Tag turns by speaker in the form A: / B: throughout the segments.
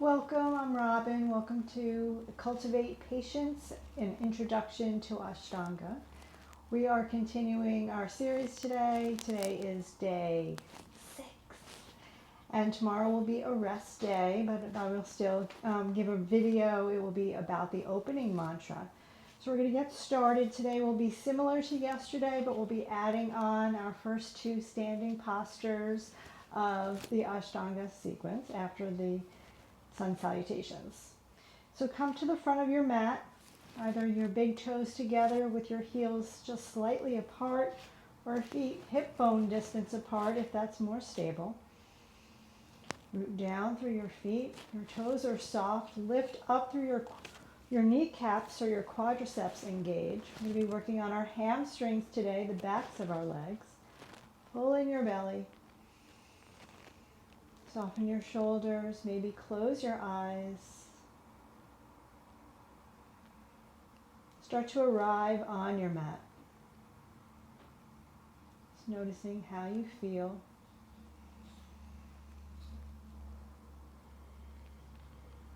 A: Welcome, I'm Robin. Welcome to Cultivate Patience, an introduction to Ashtanga. We are continuing our series today. Today is day 6. And tomorrow will be a rest day, but I will still give a video. It will be about the opening mantra. So we're going to get started. Today will be similar to yesterday, but we'll be adding on our first 2 standing postures of the Ashtanga sequence after the Sun Salutations. So come to the front of your mat, either your big toes together with your heels just slightly apart, or feet hip bone distance apart if that's more stable. Root down through your feet. Your toes are soft. Lift up through your kneecaps or your quadriceps engage. We'll be working on our hamstrings today, the backs of our legs. Pull in your belly. Soften your shoulders, maybe close your eyes. Start to arrive on your mat. Just noticing how you feel.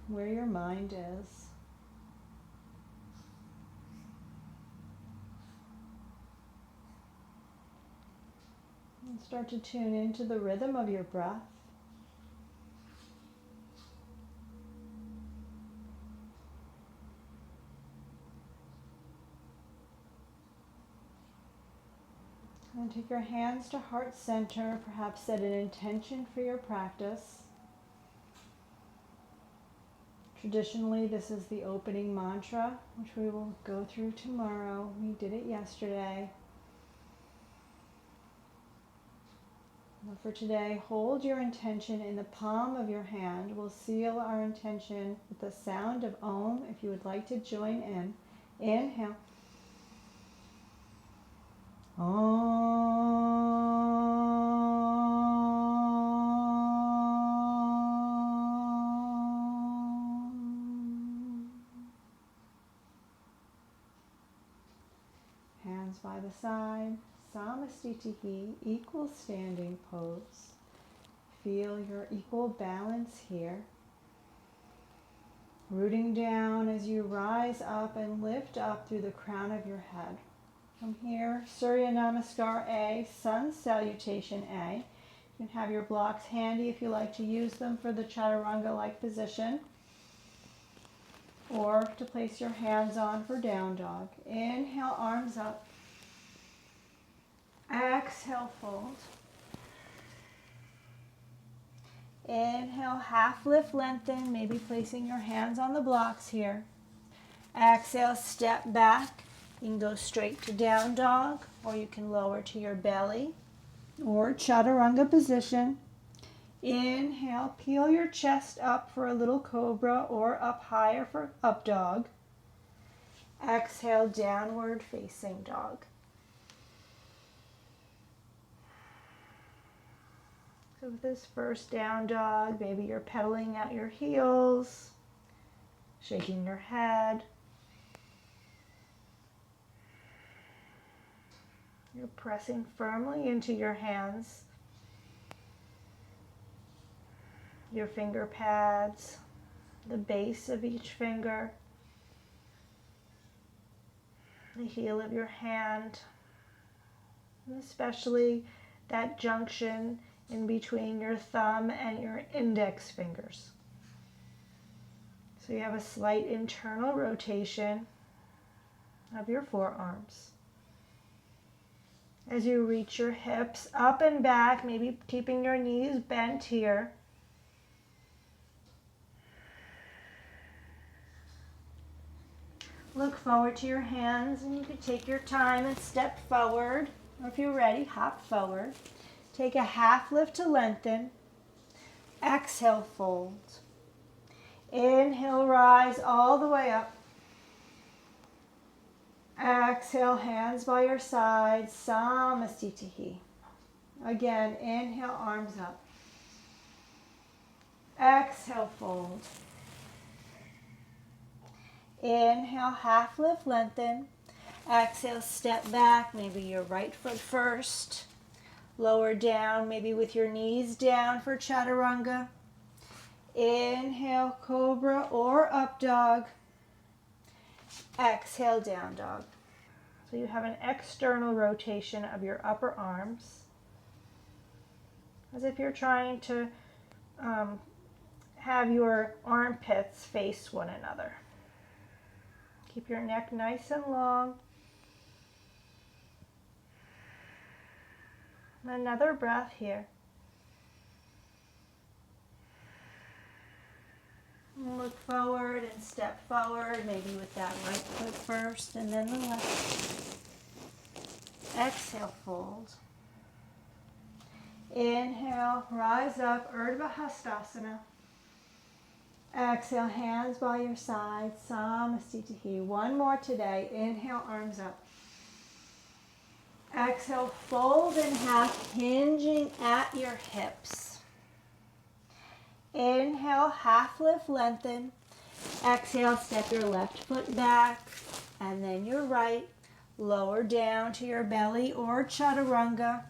A: Where your mind is. And start to tune into the rhythm of your breath. And take your hands to heart center, perhaps set an intention for your practice. Traditionally, this is the opening mantra, which we will go through tomorrow. We did it yesterday. Now for today, hold your intention in the palm of your hand. We'll seal our intention with the sound of Om if you would like to join in. Inhale. Om. Hands by the side, samastitihi, equal standing pose. Feel your equal balance here. Rooting down as you rise up and lift up through the crown of your head. From here, Surya Namaskar A, Sun Salutation A. You can have your blocks handy if you like to use them for the chaturanga-like position, or to place your hands on for down dog. Inhale, arms up. Exhale, fold. Inhale, half lift, lengthen, maybe placing your hands on the blocks here. Exhale, step back. You can go straight to down dog, or you can lower to your belly, or chaturanga position. Inhale, peel your chest up for a little cobra, or up higher for up dog. Exhale, downward facing dog. So with this first down dog, maybe you're pedaling out your heels, shaking your head. You're pressing firmly into your hands, your finger pads, the base of each finger, the heel of your hand, and especially that junction in between your thumb and your index fingers. So you have a slight internal rotation of your forearms. As you reach your hips up and back, maybe keeping your knees bent here. Look forward to your hands, and you can take your time and step forward, or if you're ready, hop forward. Take a half lift to lengthen. Exhale, fold. Inhale, rise all the way up. Exhale, hands by your sides, samastitihi. Again, inhale, arms up. Exhale, fold. Inhale, half lift, lengthen. Exhale, step back, maybe your right foot first. Lower down, maybe with your knees down for chaturanga. Inhale, cobra or up dog. Exhale, down dog. So you have an external rotation of your upper arms, as if you're trying to have your armpits face one another. Keep your neck nice and long. Another breath here. Look forward and step forward, maybe with that right foot first and then the left. Exhale, fold. Inhale, rise up, Padangusthasana. Exhale, hands by your side, Samastitihi. One more today. Inhale, arms up. Exhale, fold in half, hinging at your hips. Inhale, half lift, lengthen. Exhale, step your left foot back, and then your right. Lower down to your belly or chaturanga.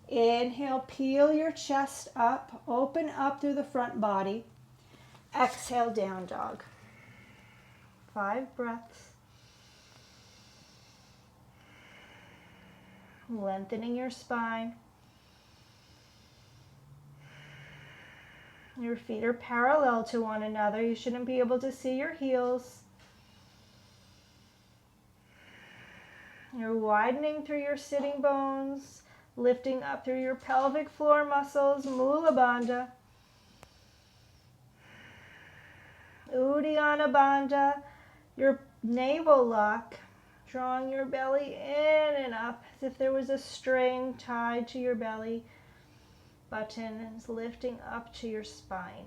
A: Inhale, peel your chest up, open up through the front body. Exhale, down dog. 5 breaths. Lengthening your spine. Your feet are parallel to one another. You shouldn't be able to see your heels. You're widening through your sitting bones, lifting up through your pelvic floor muscles, Mula Bandha. Uddiyana Bandha, your navel lock, drawing your belly in and up as if there was a string tied to your belly button and lifting up to your spine.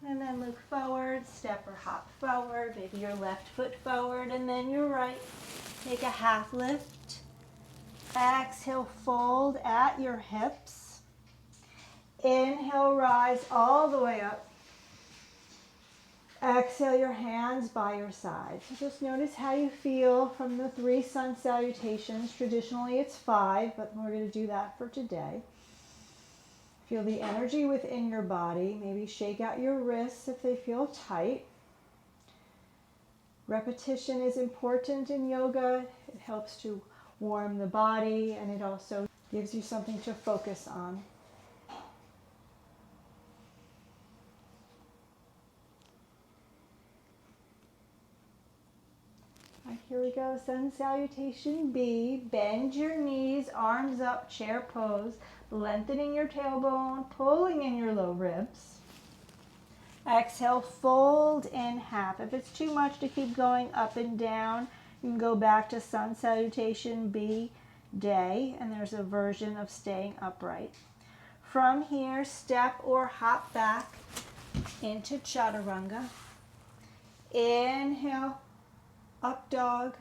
A: And then look forward, step or hop forward, maybe your left foot forward and then your right. Take a half lift. Exhale, fold at your hips. Inhale, rise all the way up. Exhale, your hands by your side. So just notice how you feel from the 3 sun salutations. Traditionally it's 5, but we're going to do that for today. Feel the energy within your body. Maybe shake out your wrists if they feel tight. Repetition is important in yoga. It helps to warm the body and it also gives you something to focus on. All right, here we go. Sun Salutation B. Bend your knees, arms up, chair pose. Lengthening your tailbone, pulling in your low ribs. Exhale, fold in half. If it's too much to keep going up and down, you can go back to Sun Salutation B, day, and there's a version of staying upright. From here, step or hop back into chaturanga. Inhale, up dog.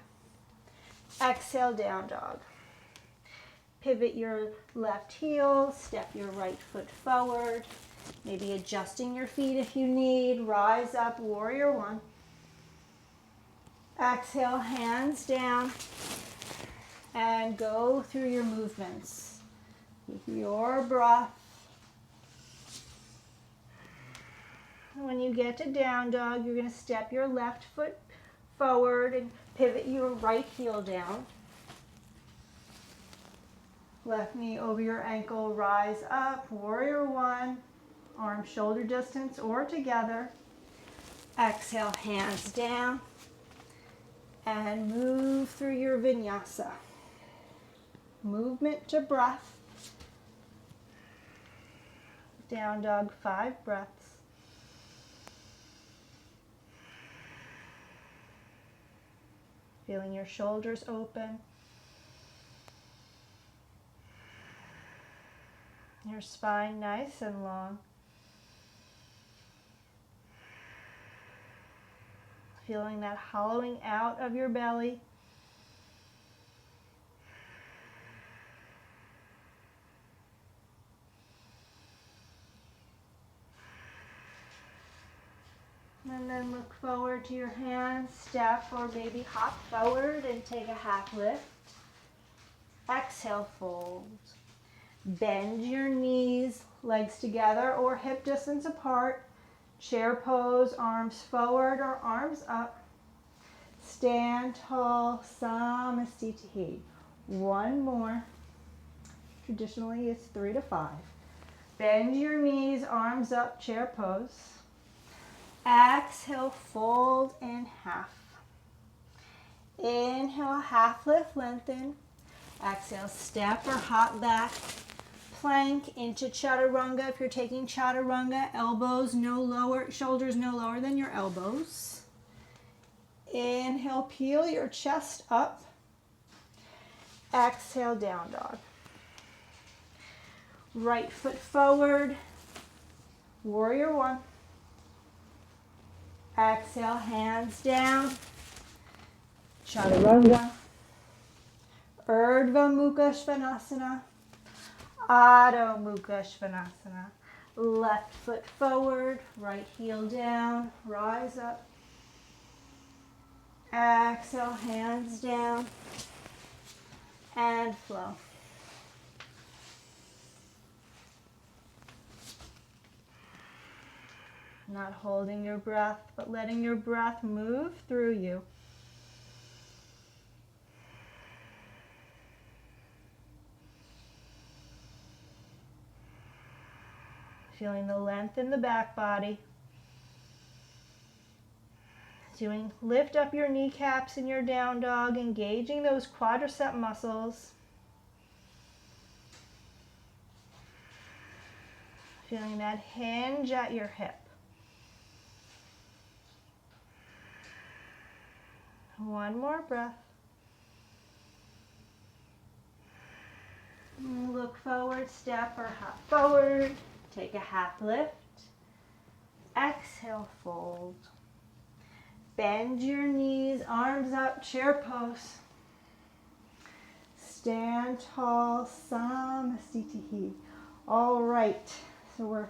A: Exhale, down dog. Pivot your left heel, step your right foot forward, maybe adjusting your feet if you need. Rise up, warrior 1. Exhale, hands down, and go through your movements with your breath. When you get to down dog, you're going to step your left foot forward and pivot your right heel down. Left knee over your ankle, rise up, warrior 1, arms shoulder distance or together. Exhale, hands down, and move through your vinyasa. Movement to breath. Down dog, 5 breaths. Feeling your shoulders open. Your spine nice and long. Feeling that hollowing out of your belly. And then look forward to your hands, step or maybe hop forward and take a half lift. Exhale, fold. Bend your knees, legs together or hip distance apart. Chair pose, arms forward or arms up. Stand tall, Samasthiti. One more. Traditionally, it's 3 to 5. Bend your knees, arms up, chair pose. Exhale, fold in half. Inhale, half lift, lengthen. Exhale, step or hop back. Plank into chaturanga. If you're taking chaturanga, elbows no lower, shoulders no lower than your elbows. Inhale, peel your chest up. Exhale, down dog. Right foot forward. Warrior one. Exhale, hands down. Chaturanga. Urdhva Mukha Svanasana. Adho Mukha Svanasana. Left foot forward, right heel down, rise up. Exhale, hands down, and flow. Not holding your breath, but letting your breath move through you. Feeling the length in the back body. Lift up your kneecaps in your down dog, engaging those quadricep muscles. Feeling that hinge at your hip. One more breath. Look forward, step or hop forward. Take a half lift. Exhale, fold. Bend your knees, arms up, chair pose. Stand tall, Samasthiti. All right, so we're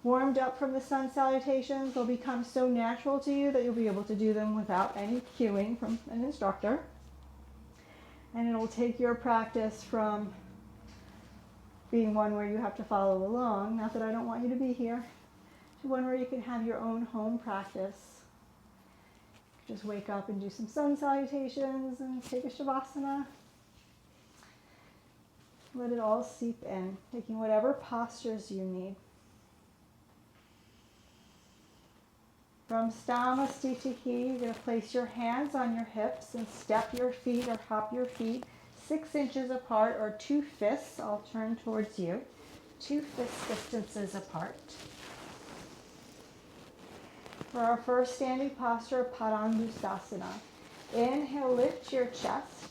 A: warmed up from the sun salutations. They'll become so natural to you that you'll be able to do them without any cueing from an instructor. And it'll take your practice from being one where you have to follow along, not that I don't want you to be here, to one where you can have your own home practice. Just wake up and do some sun salutations and take a shavasana. Let it all seep in, taking whatever postures you need. From Samasthiti, you're going to place your hands on your hips and step your feet or hop your feet 6 inches apart or 2 fists. I'll turn towards you. 2 fist distances apart. For our first standing posture, Padangusthasana. Inhale, lift your chest.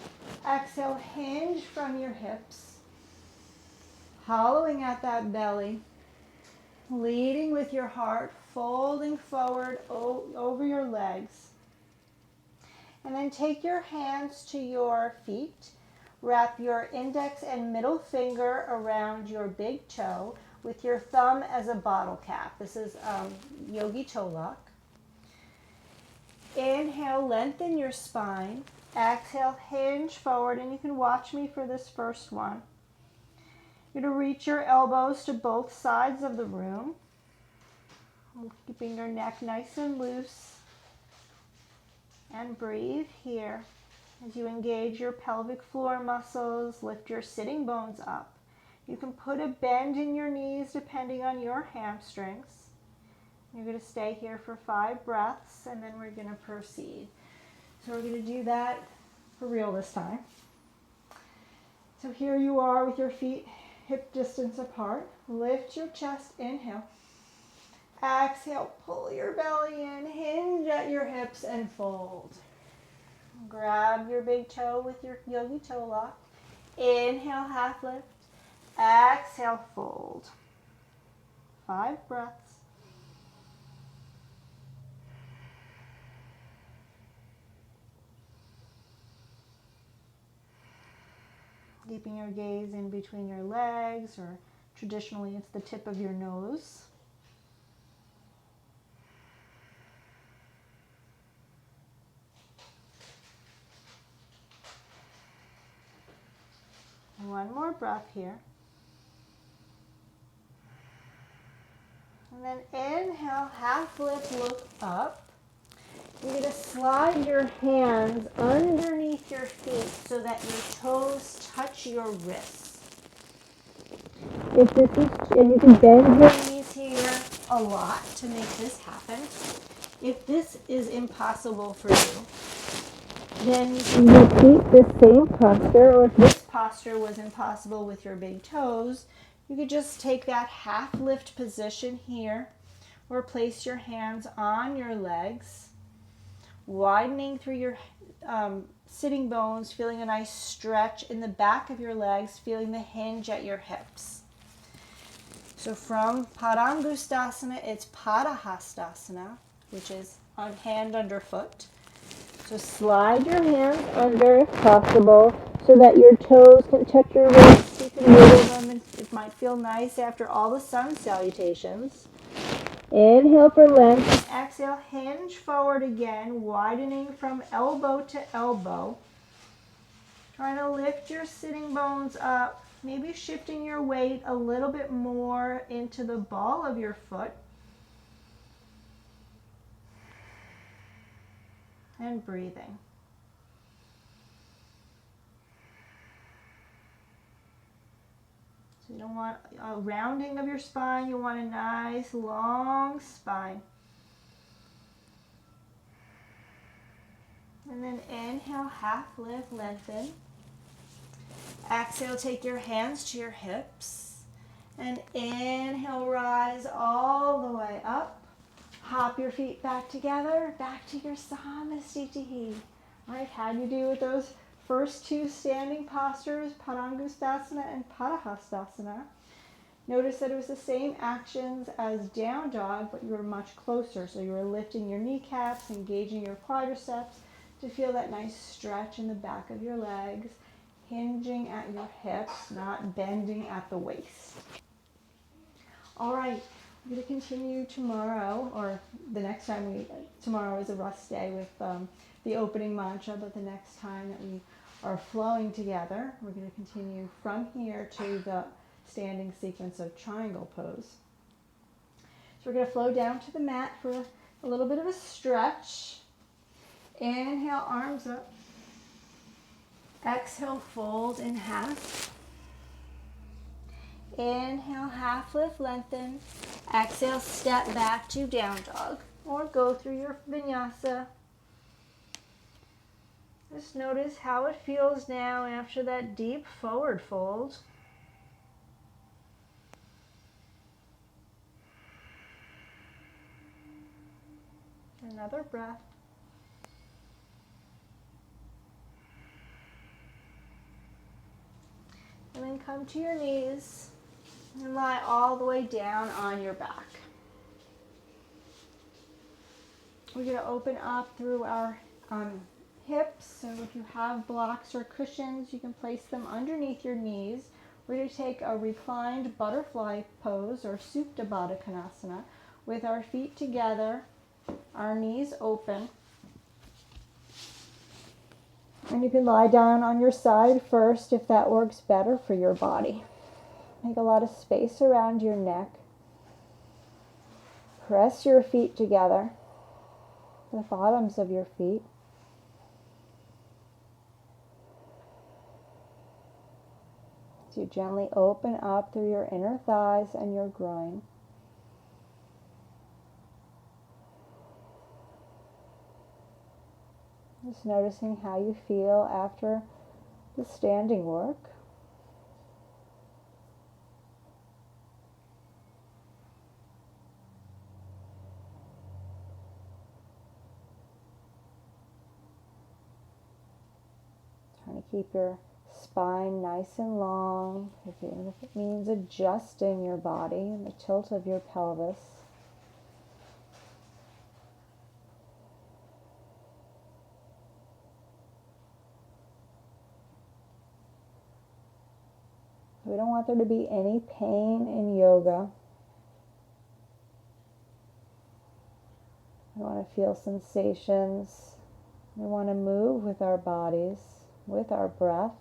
A: Exhale, hinge from your hips. Hollowing at that belly. Leading with your heart, folding forward over your legs. And then take your hands to your feet. Wrap your index and middle finger around your big toe with your thumb as a bottle cap. This is yogi toe lock. Inhale, lengthen your spine. Exhale, hinge forward, and you can watch me for this first one. You're going to reach your elbows to both sides of the room, keeping your neck nice and loose. And breathe here as you engage your pelvic floor muscles, lift your sitting bones up. You can put a bend in your knees depending on your hamstrings. You're going to stay here for 5 breaths, and then we're going to proceed. So we're going to do that for real this time. So here you are with your feet hip distance apart. Lift your chest, inhale. Exhale, pull your belly in, hinge at your hips and fold. Grab your big toe with your yogi toe lock. Inhale, half lift. Exhale, fold. 5 breaths. Keeping your gaze in between your legs, or traditionally it's the tip of your nose. One more breath here. And then inhale, half lift, look up. You're going to slide your hands underneath your feet so that your toes touch your wrists. If this is, and you can bend your knees here a lot to make this happen. If this is impossible for you, then you can repeat this same posture, or if this posture was impossible with your big toes, you could just take that half lift position here, or place your hands on your legs, widening through your sitting bones, feeling a nice stretch in the back of your legs, feeling the hinge at your hips. So from Padangusthasana, it's Padahastasana, which is on hand under foot. So slide your hands under if possible so that your toes can touch your wrists. You can wiggle them, and it might feel nice after all the Sun Salutations. Inhale for length. Exhale, hinge forward again, widening from elbow to elbow. Trying to lift your sitting bones up, maybe shifting your weight a little bit more into the ball of your foot. And breathing. So you don't want a rounding of your spine, you want a nice long spine. And then inhale, half lift, lengthen. Exhale, take your hands to your hips. And inhale, rise all the way up. Hop your feet back together, back to your samastitihi. All right, how do you do with those first two standing postures, Padangusthasana and Padahastasana? Notice that it was the same actions as down dog, but you were much closer. So you were lifting your kneecaps, engaging your quadriceps to feel that nice stretch in the back of your legs, hinging at your hips, not bending at the waist. All right. We're going to continue tomorrow, or the next time tomorrow is a rest day with the opening mantra, but the next time that we are flowing together, we're going to continue from here to the standing sequence of triangle pose. So we're going to flow down to the mat for a little bit of a stretch. Inhale, arms up. Exhale, fold in half. Inhale, half lift, lengthen. Exhale, step back to down dog or go through your vinyasa. Just notice how it feels now after that deep forward fold. Another breath. And then come to your knees and lie all the way down on your back. We're going to open up through our hips. So if you have blocks or cushions, you can place them underneath your knees. We're going to take a reclined butterfly pose or Supta Baddha Konasana with our feet together, our knees open. And you can lie down on your side first if that works better for your body. Make a lot of space around your neck. Press your feet together, the bottoms of your feet. So you gently open up through your inner thighs and your groin. Just noticing how you feel after the standing work. Trying to keep your spine nice and long, even if it means adjusting your body and the tilt of your pelvis. We don't want there to be any pain in yoga. We want to feel sensations. We want to move with our bodies, with our breath.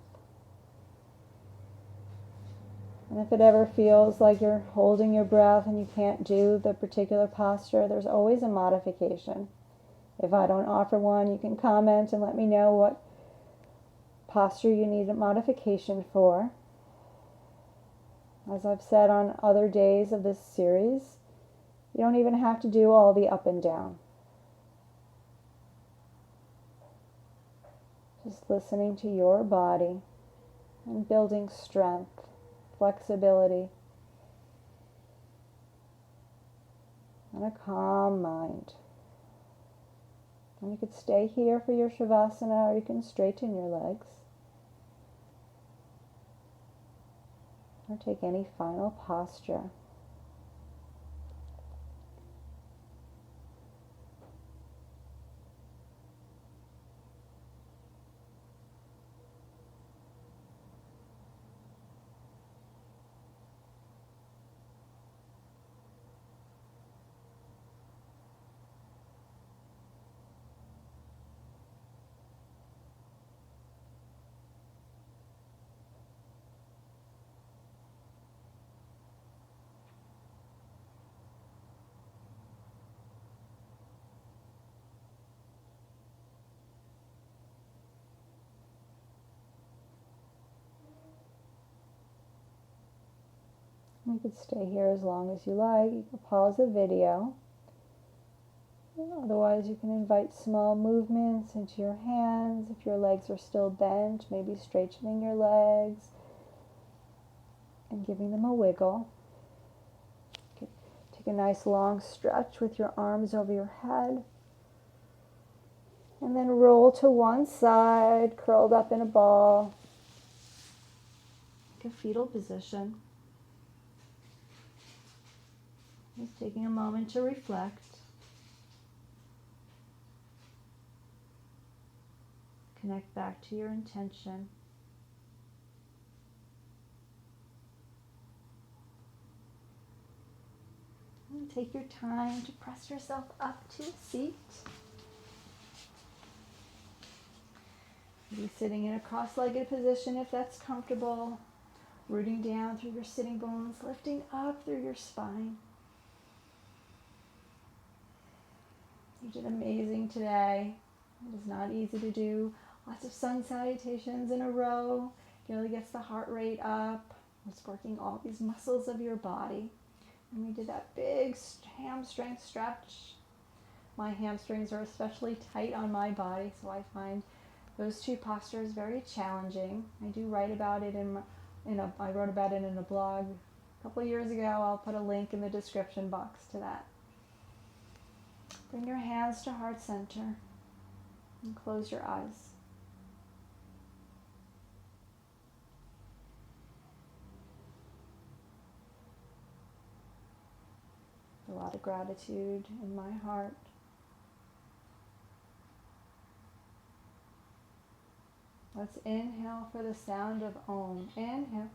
A: And if it ever feels like you're holding your breath and you can't do the particular posture, there's always a modification. If I don't offer one, you can comment and let me know what posture you need a modification for. As I've said on other days of this series, you don't even have to do all the up and down. Just listening to your body and building strength, flexibility, and a calm mind. And you could stay here for your Shavasana, or you can straighten your legs. Or take any final posture. You could stay here as long as you like. You can pause the video. Otherwise, you can invite small movements into your hands. If your legs are still bent, maybe straightening your legs and giving them a wiggle. Take a nice long stretch with your arms over your head. And then roll to one side, curled up in a ball. Like a fetal position. Just taking a moment to reflect. Connect back to your intention. And take your time to press yourself up to a seat. Maybe sitting in a cross-legged position if that's comfortable. Rooting down through your sitting bones, lifting up through your spine. You did amazing today. It is not easy to do lots of sun salutations in a row. It really gets the heart rate up. It's working all these muscles of your body. And we did that big hamstring stretch. My hamstrings are especially tight on my body, so I find those two postures very challenging. I do write about it I wrote about it in a blog a couple of years ago. I'll put a link in the description box to that. Bring your hands to heart center and close your eyes. A lot of gratitude in my heart. Let's inhale for the sound of Om. Inhale.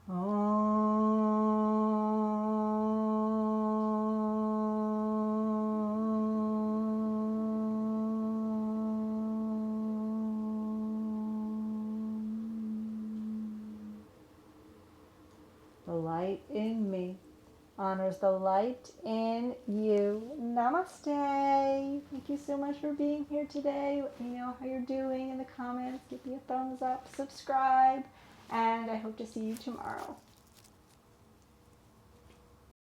A: Om. The light in me honors the light in you. Namaste. Thank you so much for being here today. Let me know how you're doing in the comments. Give me a thumbs up, subscribe, and I hope to see you tomorrow.